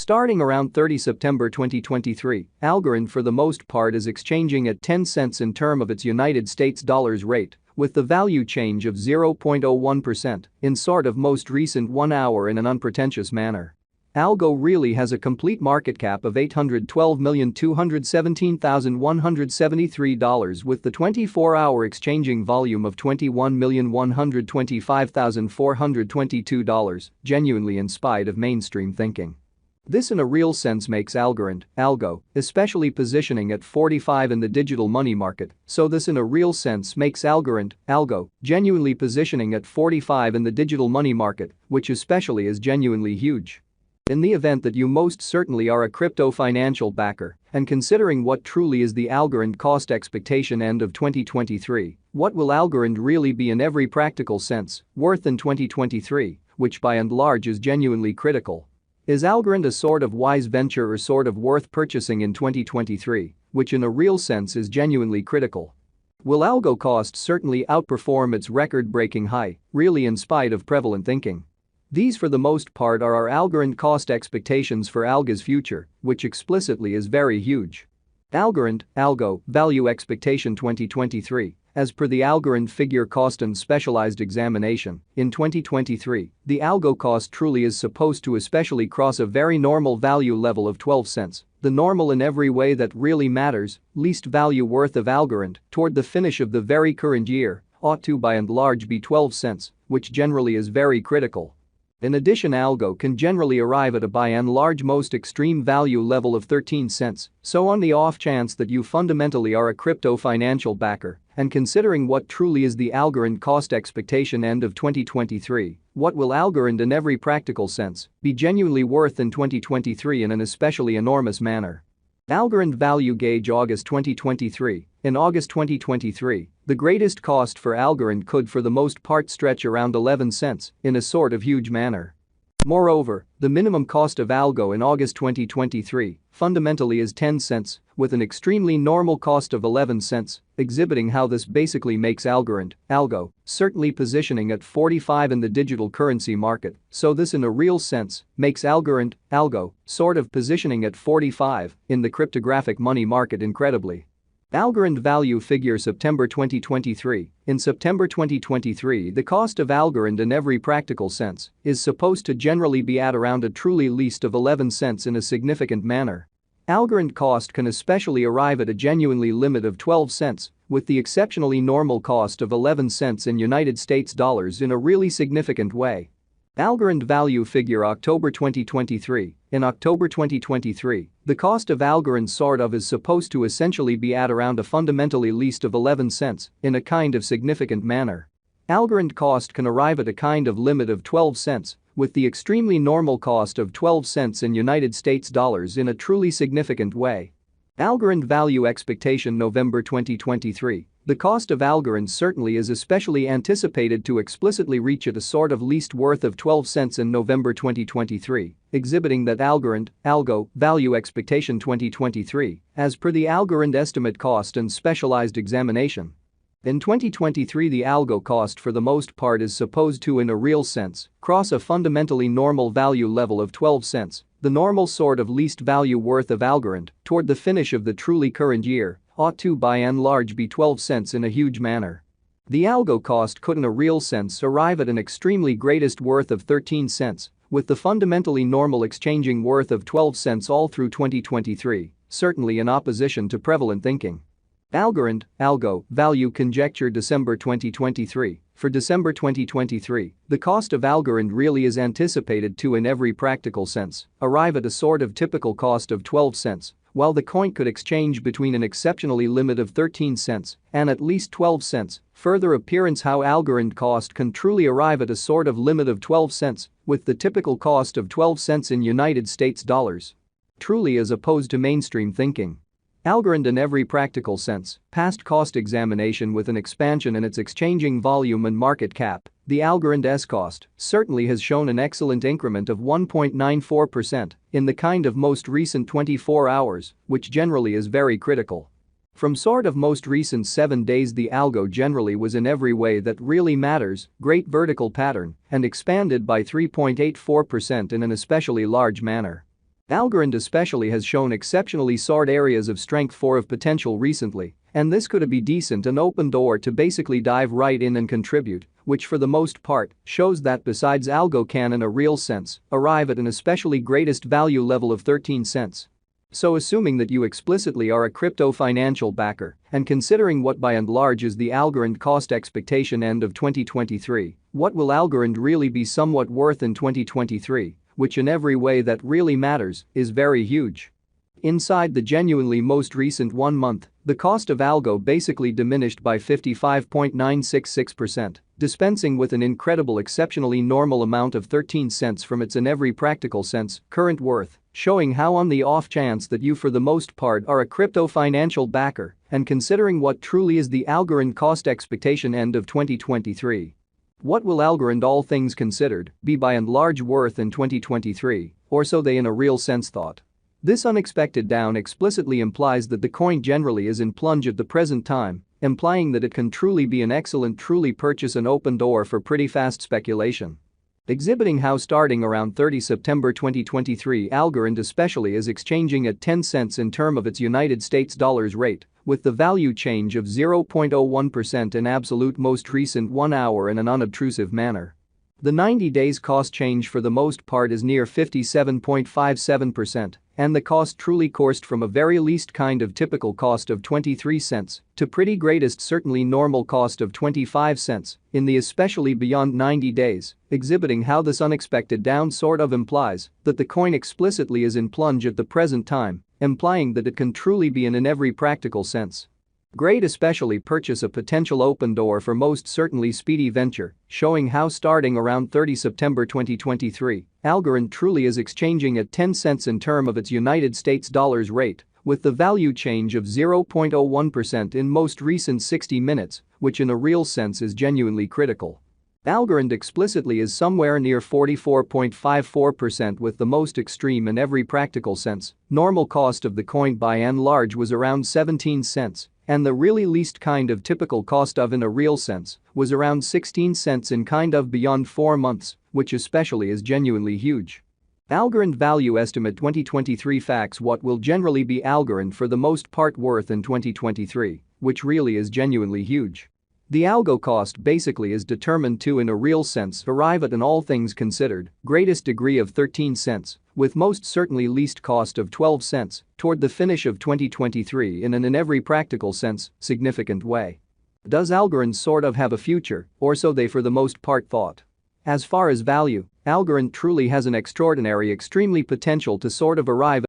Starting around 30 September 2023, Algorand for the most part is exchanging at 10 cents in term of its United States dollars rate, with the value change of 0.01% in sort of most recent 1 hour in an unpretentious manner. Algo really has a complete market cap of $812,217,173 with the 24-hour exchanging volume of $21,125,422, genuinely in spite of mainstream thinking. This in a real sense makes Algorand, Algo, especially positioning at 45 in the digital money market, so this in a real sense makes Algorand, Algo, genuinely positioning at 45 in the digital money market, which especially is genuinely huge. In the event that you most certainly are a crypto financial backer, and considering what truly is the Algorand cost expectation end of 2023, what will Algorand really be in every practical sense, worth in 2023, which by and large is genuinely critical. Is Algorand a sort of wise venture or sort of worth purchasing in 2023, which in a real sense is genuinely critical? Will Algo cost certainly outperform its record-breaking high, really in spite of prevalent thinking? These for the most part are our Algorand cost expectations for Algo's future, which explicitly is very huge. Algorand, Algo, value expectation 2023. As per the Algorand figure cost and specialized examination, in 2023, the Algo cost truly is supposed to especially cross a very normal value level of 12 cents, the normal in every way that really matters, least value worth of Algorand, toward the finish of the very current year, ought to by and large be 12 cents, which generally is very critical. In addition, Algo can generally arrive at a by and large most extreme value level of 13 cents, so on the off chance that you fundamentally are a crypto financial backer, and considering what truly is the Algorand cost expectation end of 2023, what will Algorand in every practical sense be genuinely worth in 2023 in an especially enormous manner? Algorand value gauge August 2023. In August 2023, the greatest cost for Algorand could for the most part stretch around 11 cents in a sort of huge manner. Moreover, the minimum cost of Algo in August 2023 fundamentally is 10 cents, with an extremely normal cost of 11 cents, exhibiting how this basically makes Algorand, Algo, certainly positioning at 45 in the digital currency market, so this in a real sense makes Algorand, Algo, sort of positioning at 45 in the cryptographic money market incredibly. Algorand value figure September 2023. In September 2023, the cost of Algorand in every practical sense is supposed to generally be at around a truly least of 11 cents in a significant manner. Algorand cost can especially arrive at a genuinely limit of 12 cents, with the exceptionally normal cost of 11 cents in United States dollars in a really significant way. Algorand value figure October 2023. In October 2023, the cost of Algorand sort of is supposed to essentially be at around a fundamentally least of 11 cents in a kind of significant manner. Algorand cost can arrive at a kind of limit of 12 cents, with the extremely normal cost of 12 cents in United States dollars in a truly significant way. Algorand value expectation November 2023. The cost of Algorand certainly is especially anticipated to explicitly reach at a sort of least worth of 12 cents in November 2023, exhibiting that Algorand, Algo, value expectation 2023, as per the Algorand estimate cost and specialized examination. In 2023, the Algo cost for the most part is supposed to in a real sense cross a fundamentally normal value level of 12 cents, the normal sort of least value worth of Algorand, toward the finish of the truly current year, ought to by and large be 12 cents in a huge manner. The Algo cost could in a real sense arrive at an extremely greatest worth of 13 cents, with the fundamentally normal exchanging worth of 12 cents all through 2023, certainly in opposition to prevalent thinking. Algorand, Algo, value conjecture December 2023. For December 2023, the cost of Algorand really is anticipated to in every practical sense arrive at a sort of typical cost of 12 cents, while the coin could exchange between an exceptionally limit of 13 cents and at least 12 cents, further appearance how Algorand cost can truly arrive at a sort of limit of 12 cents, with the typical cost of 12 cents in United States dollars. Truly as opposed to mainstream thinking. Algorand in every practical sense, past cost examination with an expansion in its exchanging volume and market cap, the Algorand's cost certainly has shown an excellent increment of 1.94% in the kind of most recent 24 hours, which generally is very critical. From sort of most recent 7 days, the Algo generally was in every way that really matters, great vertical pattern, and expanded by 3.84% in an especially large manner. Algorand especially has shown exceptionally soared areas of strength for of potential recently, and this could be decent an open door to basically dive right in and contribute, which for the most part shows that besides Algo can in a real sense arrive at an especially greatest value level of 13 cents. So assuming that you explicitly are a crypto financial backer and considering what by and large is the Algorand cost expectation end of 2023, what will Algorand really be somewhat worth in 2023, which in every way that really matters is very huge. Inside the genuinely most recent 1 month, the cost of Algo basically diminished by 55.966%, dispensing with an incredible exceptionally normal amount of 13 cents from its in every practical sense current worth, showing how on the off chance that you for the most part are a crypto financial backer and considering what truly is the Algorand cost expectation end of 2023. What will Algorand all things considered be by and large worth in 2023, or so they in a real sense thought? This unexpected down explicitly implies that the coin generally is in plunge at the present time, implying that it can truly be an excellent truly purchase an open door for pretty fast speculation. Exhibiting how starting around 30 September 2023 Algorand especially is exchanging at 10 cents in term of its United States dollars rate, with the value change of 0.01% in absolute most recent 1 hour in an unobtrusive manner. The 90 days cost change for the most part is near 57.57%, and the cost truly coursed from a very least kind of typical cost of 23 cents to pretty greatest certainly normal cost of 25 cents in the especially beyond 90 days, exhibiting how this unexpected down sort of implies that the coin explicitly is in plunge at the present time, implying that it can truly be in every practical sense great especially purchase a potential open door for most certainly speedy venture, showing how starting around 30 September 2023, Algorand truly is exchanging at 10 cents in term of its United States dollars rate, with the value change of 0.01% in most recent 60 minutes, which in a real sense is genuinely critical. Algorand explicitly is somewhere near 44.54% with the most extreme in every practical sense. Normal cost of the coin by and large was around 17 cents. And the really least kind of typical cost of in a real sense was around 16 cents in kind of beyond 4 months, which especially is genuinely huge. Algorand value estimate 2023 facts what will generally be Algorand for the most part worth in 2023, which really is genuinely huge. The Algo cost basically is determined to in a real sense arrive at an all things considered greatest degree of 13 cents, with most certainly least cost of 12 cents toward the finish of 2023 in an in every practical sense significant way. Does Algorand sort of have a future, or so they for the most part thought? As far as value, Algorand truly has an extraordinary extremely potential to sort of arrive